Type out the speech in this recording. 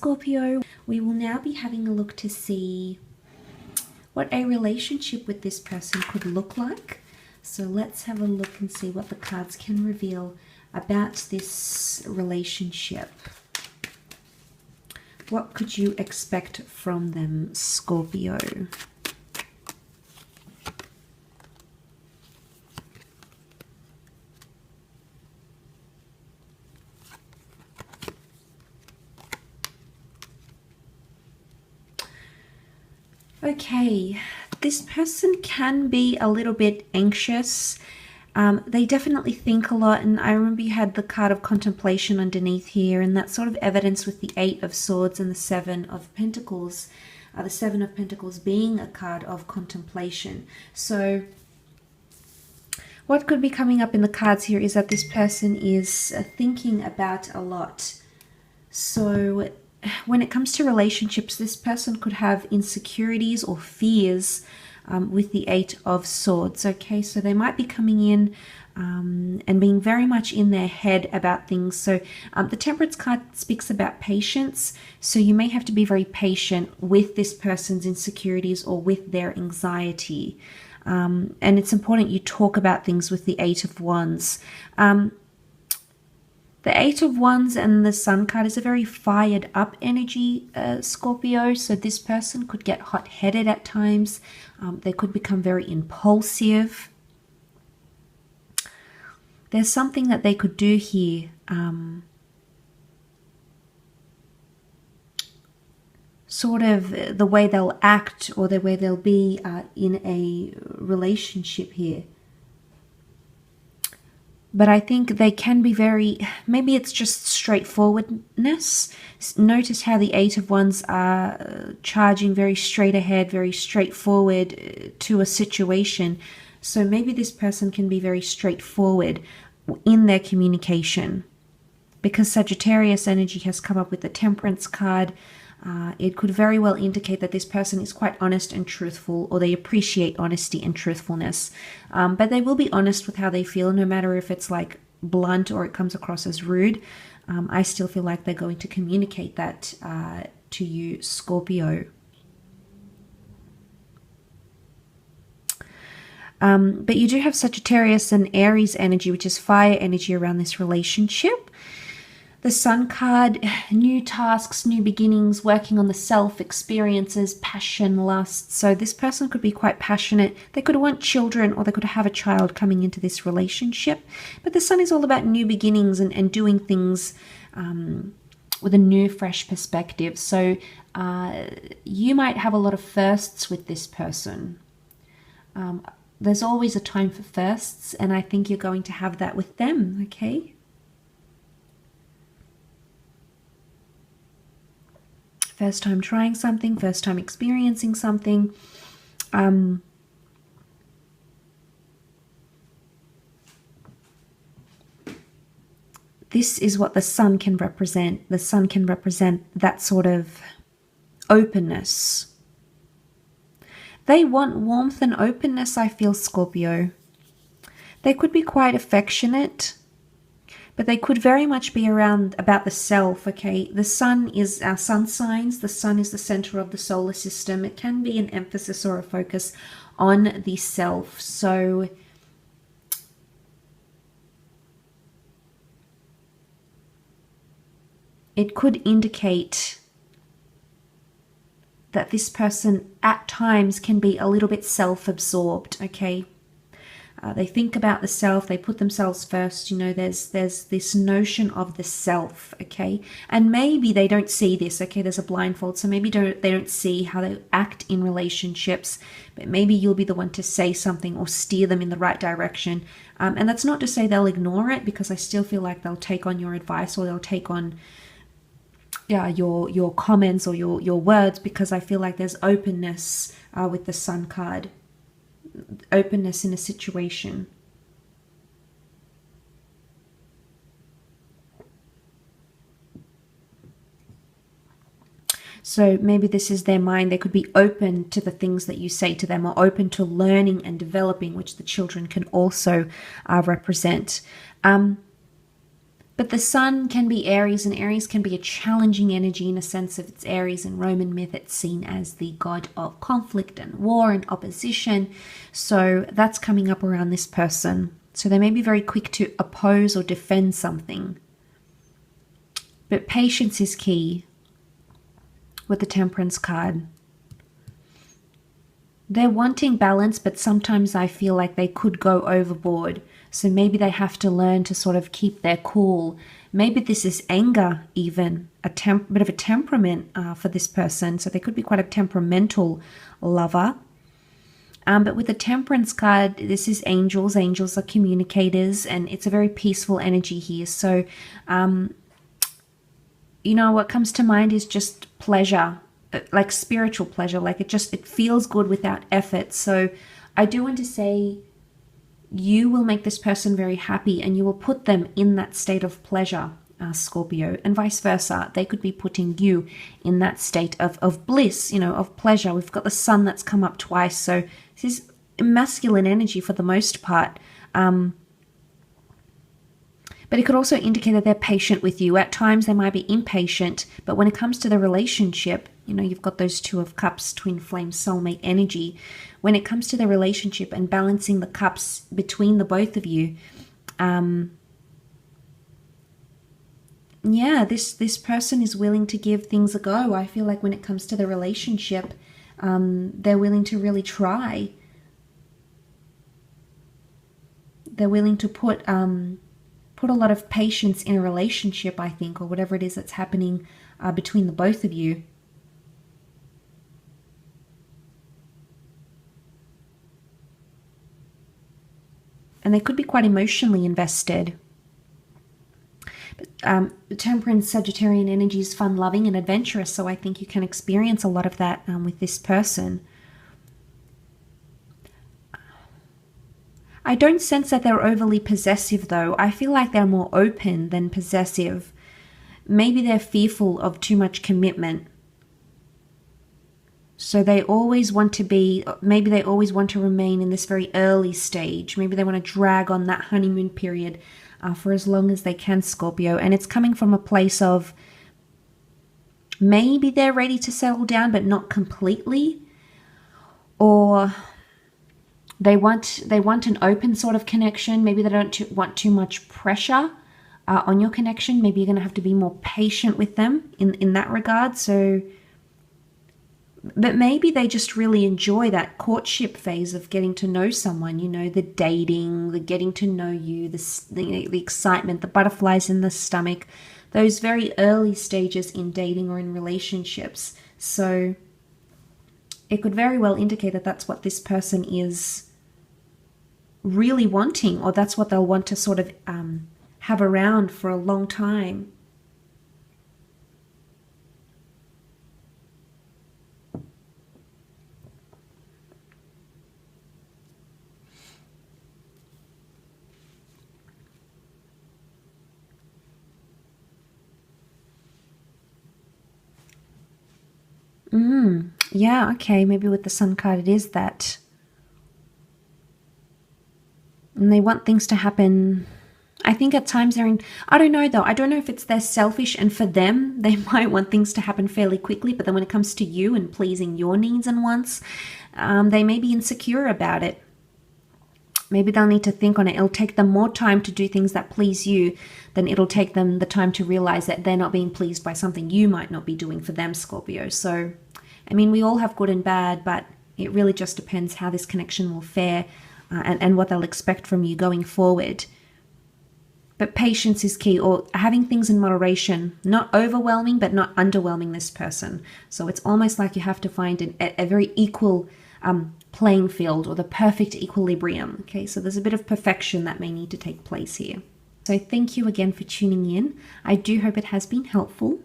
Scorpio, we will now be having a look to see what a relationship with this person could look like. So let's have a look and see what the cards can reveal about this relationship. What could you expect from them, Scorpio? Okay, this person can be a little bit anxious. They definitely think a lot, and I remember you had the card of contemplation underneath here, and that's sort of evidence with the Eight of Swords and the Seven of Pentacles. The Seven of Pentacles being a card of contemplation. So what could be coming up in the cards here is that this person is thinking about a lot. So when it comes to relationships, this person could have insecurities or fears with the Eight of Swords. Okay, so they might be coming in and being very much in their head about things. So the Temperance card speaks about patience. So you may have to be very patient with this person's insecurities or with their anxiety. And it's important you talk about things with the Eight of Wands. The Eight of Wands and the Sun card is a very fired up energy, Scorpio. So this person could get hot-headed at times. They could become very impulsive. There's something that they could do here. Sort of the way they'll act or the way they'll be in a relationship here. But I think they can be very, maybe it's just straightforwardness. Notice how the Eight of Wands are charging very straight ahead, very straightforward to a situation. So maybe this person can be very straightforward in their communication. Because Sagittarius energy has come up with the Temperance card, it could very well indicate that this person is quite honest and truthful, or they appreciate honesty and truthfulness. But they will be honest with how they feel, no matter if it's like blunt or it comes across as rude. I still feel like they're going to communicate that to you, Scorpio. But you do have Sagittarius and Aries energy, which is fire energy around this relationship. The Sun card, new tasks, new beginnings, working on the self, experiences, passion, lust. So this person could be quite passionate. They could want children, or they could have a child coming into this relationship. But the Sun is all about new beginnings and doing things with a new, fresh perspective. So you might have a lot of firsts with this person. There's always a time for firsts, and I think you're going to have that with them, okay? First time trying something, first time experiencing something. This is what the Sun can represent. The Sun can represent that sort of openness. They want warmth and openness, I feel, Scorpio. They could be quite affectionate, but they could very much be around about the self, okay? The Sun is our sun signs. The Sun is the center of the solar system. It can be an emphasis or a focus on the self. So it could indicate that this person at times can be a little bit self-absorbed, okay? They think about the self, they put themselves first, you know, there's this notion of the self, okay? And maybe they don't see this, okay? There's a blindfold, so maybe they don't see how they act in relationships, but maybe you'll be the one to say something or steer them in the right direction. And that's not to say they'll ignore it, because I still feel like they'll take on your advice, or they'll take on your comments or your words, because I feel like there's openness with the Sun card. Openness in a situation. So maybe this is their mind. They could be open to the things that you say to them, or open to learning and developing, which the children can also represent. But But the sun can be Aries, and Aries can be a challenging energy in a sense of it's Aries. In Roman myth, it's seen as the god of conflict and war and opposition. So that's coming up around this person. So they may be very quick to oppose or defend something. But patience is key with the Temperance card. They're wanting balance, but sometimes I feel like they could go overboard. So maybe they have to learn to sort of keep their cool. Maybe this is anger even, bit of a temperament for this person. So they could be quite a temperamental lover. But with the Temperance card, this is angels. Angels are communicators, and it's a very peaceful energy here. So, you know, what comes to mind is just pleasure, like spiritual pleasure. Like it feels good without effort. So I do want to say, you will make this person very happy and you will put them in that state of pleasure, Scorpio, and vice versa. They could be putting you in that state of bliss, you know, of pleasure. We've got the sun that's come up twice. So this is masculine energy for the most part. But it could also indicate that they're patient with you. At times they might be impatient, but when it comes to the relationship, you know, you've got those Two of Cups, twin flame, soulmate energy. When it comes to the relationship and balancing the cups between the both of you, yeah, this person is willing to give things a go. I feel like when it comes to the relationship, they're willing to really try. They're willing to put a lot of patience in a relationship, I think, or whatever it is that's happening between the both of you. And they could be quite emotionally invested. But Temperance, Sagittarian energy is fun-loving and adventurous, so I think you can experience a lot of that with this person. I don't sense that they're overly possessive, though. I feel like they're more open than possessive. Maybe they're fearful of too much commitment. So they always want to be, maybe they always want to remain in this very early stage. Maybe they want to drag on that honeymoon period for as long as they can, Scorpio. And it's coming from a place of maybe they're ready to settle down, but not completely. Or they want an open sort of connection. Maybe they don't want too much pressure on your connection. Maybe you're going to have to be more patient with them in that regard. So, but maybe they just really enjoy that courtship phase of getting to know someone, you know, the dating, the getting to know you, the excitement, the butterflies in the stomach, those very early stages in dating or in relationships. So it could very well indicate that that's what this person is really wanting, or that's what they'll want to sort of have around for a long time. Yeah, okay, maybe with the Sun card it is that. And they want things to happen. I think at times they're in, I don't know though, I don't know if it's they're selfish, and for them, they might want things to happen fairly quickly, but then when it comes to you and pleasing your needs and wants, they may be insecure about it. Maybe they'll need to think on it. It'll take them more time to do things that please you than it'll take them the time to realize that they're not being pleased by something you might not be doing for them, Scorpio. So, I mean, we all have good and bad, but it really just depends how this connection will fare and what they'll expect from you going forward. But patience is key, or having things in moderation, not overwhelming, but not underwhelming this person. So it's almost like you have to find a very equal playing field, or the perfect equilibrium. Okay, so there's a bit of perfection that may need to take place here. So thank you again for tuning in. I do hope it has been helpful.